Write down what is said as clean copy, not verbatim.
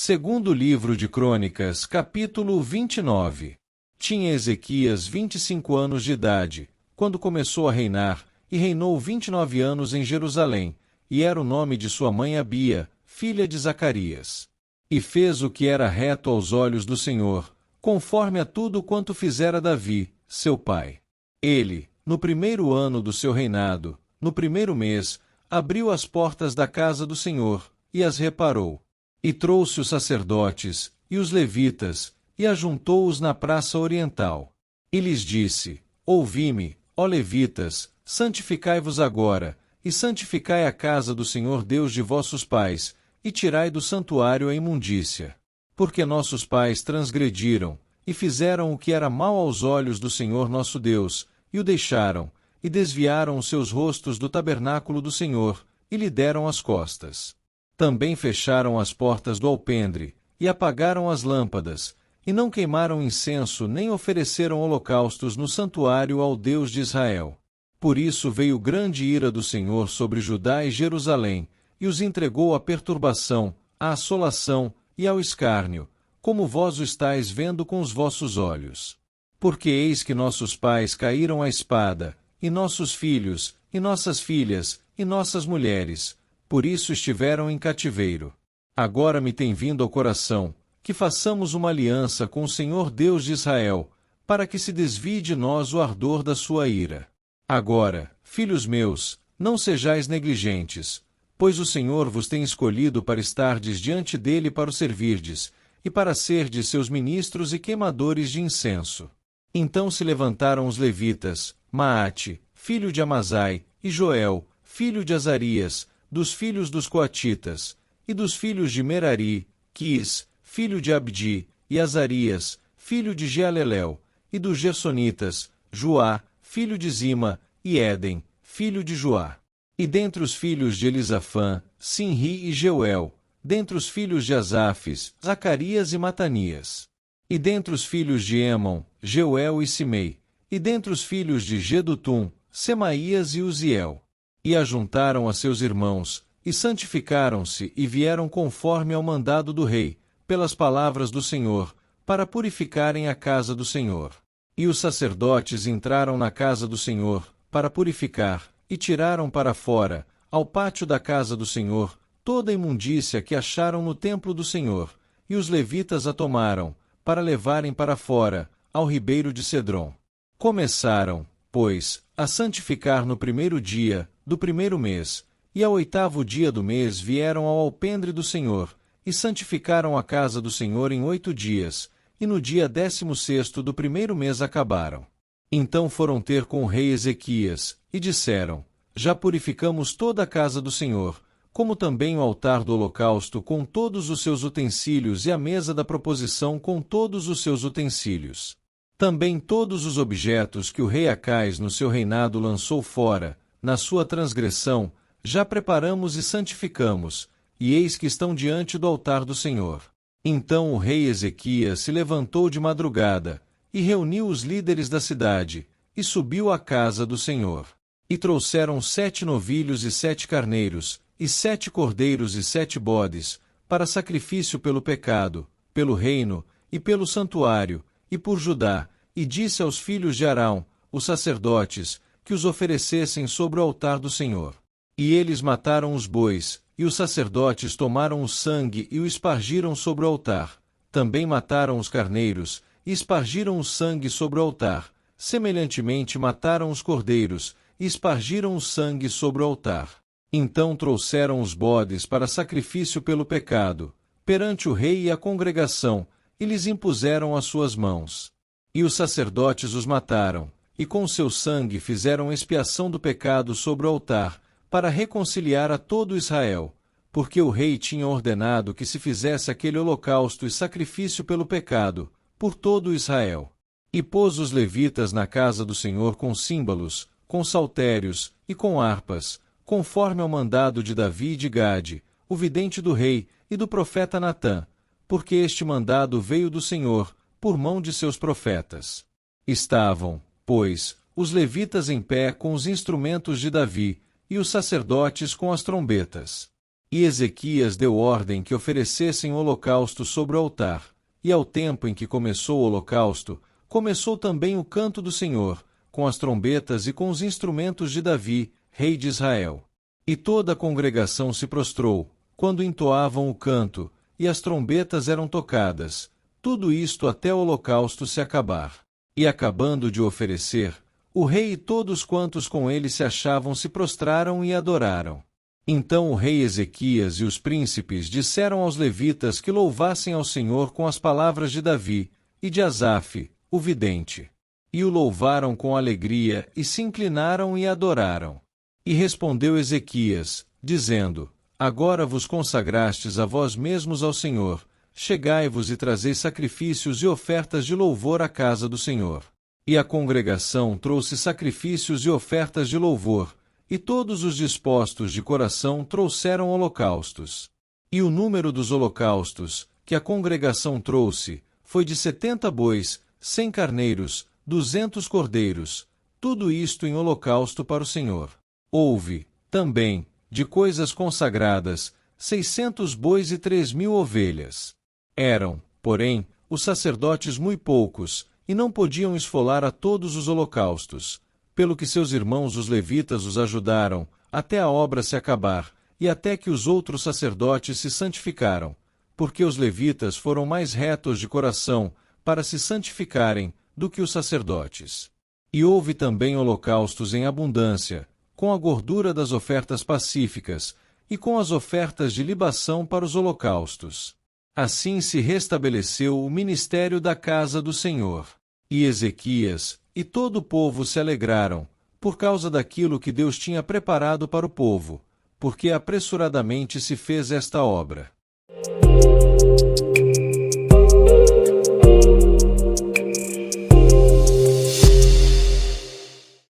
Segundo livro de Crônicas, capítulo 29. Tinha Ezequias 25 anos de idade, quando começou a reinar, e reinou 29 anos em Jerusalém, e era o nome de sua mãe Abia, filha de Zacarias. E fez o que era reto aos olhos do Senhor, conforme a tudo quanto fizera Davi, seu pai. Ele, no primeiro ano do seu reinado, no primeiro mês, abriu as portas da casa do Senhor, e as reparou. E trouxe os sacerdotes, e os levitas, e ajuntou-os na praça oriental. E lhes disse: Ouvi-me, ó levitas, santificai-vos agora, e santificai a casa do Senhor Deus de vossos pais, e tirai do santuário a imundícia. Porque nossos pais transgrediram, e fizeram o que era mal aos olhos do Senhor nosso Deus, e o deixaram, e desviaram os seus rostos do tabernáculo do Senhor, e lhe deram as costas. Também fecharam as portas do alpendre, e apagaram as lâmpadas, e não queimaram incenso nem ofereceram holocaustos no santuário ao Deus de Israel. Por isso veio grande ira do Senhor sobre Judá e Jerusalém, e os entregou à perturbação, à assolação e ao escárnio, como vós o estáis vendo com os vossos olhos. Porque eis que nossos pais caíram à espada, e nossos filhos, e nossas filhas, e nossas mulheres, por isso estiveram em cativeiro. Agora me tem vindo ao coração, que façamos uma aliança com o Senhor Deus de Israel, para que se desvie de nós o ardor da sua ira. Agora, filhos meus, não sejais negligentes, pois o Senhor vos tem escolhido para estardes diante dele para o servirdes, e para serdes seus ministros e queimadores de incenso. Então se levantaram os levitas, Maate, filho de Amazai, e Joel, filho de Azarias, dos filhos dos coatitas, e dos filhos de Merari, Quis, filho de Abdi, e Azarias, filho de Jealelel, e dos Gersonitas, Joá, filho de Zima, e Éden, filho de Joá. E dentre os filhos de Elisafã, Sinri e Jeuel, dentre os filhos de Asafes, Zacarias e Matanias. E dentre os filhos de Emon, Jeuel e Simei, e dentre os filhos de Gedutum, Semaías e Uziel. E ajuntaram a seus irmãos, e santificaram-se e vieram conforme ao mandado do rei, pelas palavras do Senhor, para purificarem a casa do Senhor. E os sacerdotes entraram na casa do Senhor, para purificar, e tiraram para fora, ao pátio da casa do Senhor, toda a imundícia que acharam no templo do Senhor, e os levitas a tomaram, para levarem para fora, ao ribeiro de Cedron. Começaram, pois, a santificar no primeiro dia do primeiro mês, e ao 8º dia do mês vieram ao alpendre do Senhor, e santificaram a casa do Senhor em 8 dias, e no dia 16º do primeiro mês acabaram. Então foram ter com o rei Ezequias, e disseram: Já purificamos toda a casa do Senhor, como também o altar do holocausto com todos os seus utensílios e a mesa da proposição com todos os seus utensílios. Também todos os objetos que o rei Acais no seu reinado lançou fora, na sua transgressão, já preparamos e santificamos, e eis que estão diante do altar do Senhor. Então o rei Ezequias se levantou de madrugada, e reuniu os líderes da cidade, e subiu à casa do Senhor. E trouxeram 7 novilhos e 7 carneiros, e 7 cordeiros e 7 bodes, para sacrifício pelo pecado, pelo reino, e pelo santuário, e por Judá, e disse aos filhos de Arão, os sacerdotes, que os oferecessem sobre o altar do Senhor. E eles mataram os bois, e os sacerdotes tomaram o sangue e o espargiram sobre o altar. Também mataram os carneiros, e espargiram o sangue sobre o altar. Semelhantemente mataram os cordeiros, e espargiram o sangue sobre o altar. Então trouxeram os bodes para sacrifício pelo pecado, perante o rei e a congregação, e lhes impuseram as suas mãos. E os sacerdotes os mataram, e com seu sangue fizeram expiação do pecado sobre o altar, para reconciliar a todo Israel, porque o rei tinha ordenado que se fizesse aquele holocausto e sacrifício pelo pecado, por todo Israel. E pôs os levitas na casa do Senhor com símbolos, com saltérios e com harpas, conforme ao mandado de Davi e de Gade, o vidente do rei, e do profeta Natã, porque este mandado veio do Senhor, por mão de seus profetas. Estavam, pois, os levitas em pé com os instrumentos de Davi, e os sacerdotes com as trombetas. E Ezequias deu ordem que oferecessem holocausto sobre o altar, e ao tempo em que começou o holocausto, começou também o canto do Senhor, com as trombetas e com os instrumentos de Davi, rei de Israel. E toda a congregação se prostrou, quando entoavam o canto, e as trombetas eram tocadas, tudo isto até o holocausto se acabar. E acabando de oferecer, o rei e todos quantos com ele se achavam se prostraram e adoraram. Então o rei Ezequias e os príncipes disseram aos levitas que louvassem ao Senhor com as palavras de Davi, e de Asaf, o vidente. E o louvaram com alegria, e se inclinaram e adoraram. E respondeu Ezequias, dizendo: Agora vos consagrastes a vós mesmos ao Senhor, chegai-vos e trazei sacrifícios e ofertas de louvor à casa do Senhor. E a congregação trouxe sacrifícios e ofertas de louvor, e todos os dispostos de coração trouxeram holocaustos. E o número dos holocaustos, que a congregação trouxe, foi de 70 bois, 100 carneiros, 200 cordeiros, tudo isto em holocausto para o Senhor. Houve, também, de coisas consagradas, 600 bois e 3.000 ovelhas. Eram, porém, os sacerdotes muito poucos, e não podiam esfolar a todos os holocaustos, pelo que seus irmãos os levitas os ajudaram, até a obra se acabar, e até que os outros sacerdotes se santificaram, porque os levitas foram mais retos de coração, para se santificarem, do que os sacerdotes. E houve também holocaustos em abundância, com a gordura das ofertas pacíficas, e com as ofertas de libação para os holocaustos. Assim se restabeleceu o ministério da casa do Senhor. E Ezequias e todo o povo se alegraram, por causa daquilo que Deus tinha preparado para o povo, porque apressuradamente se fez esta obra.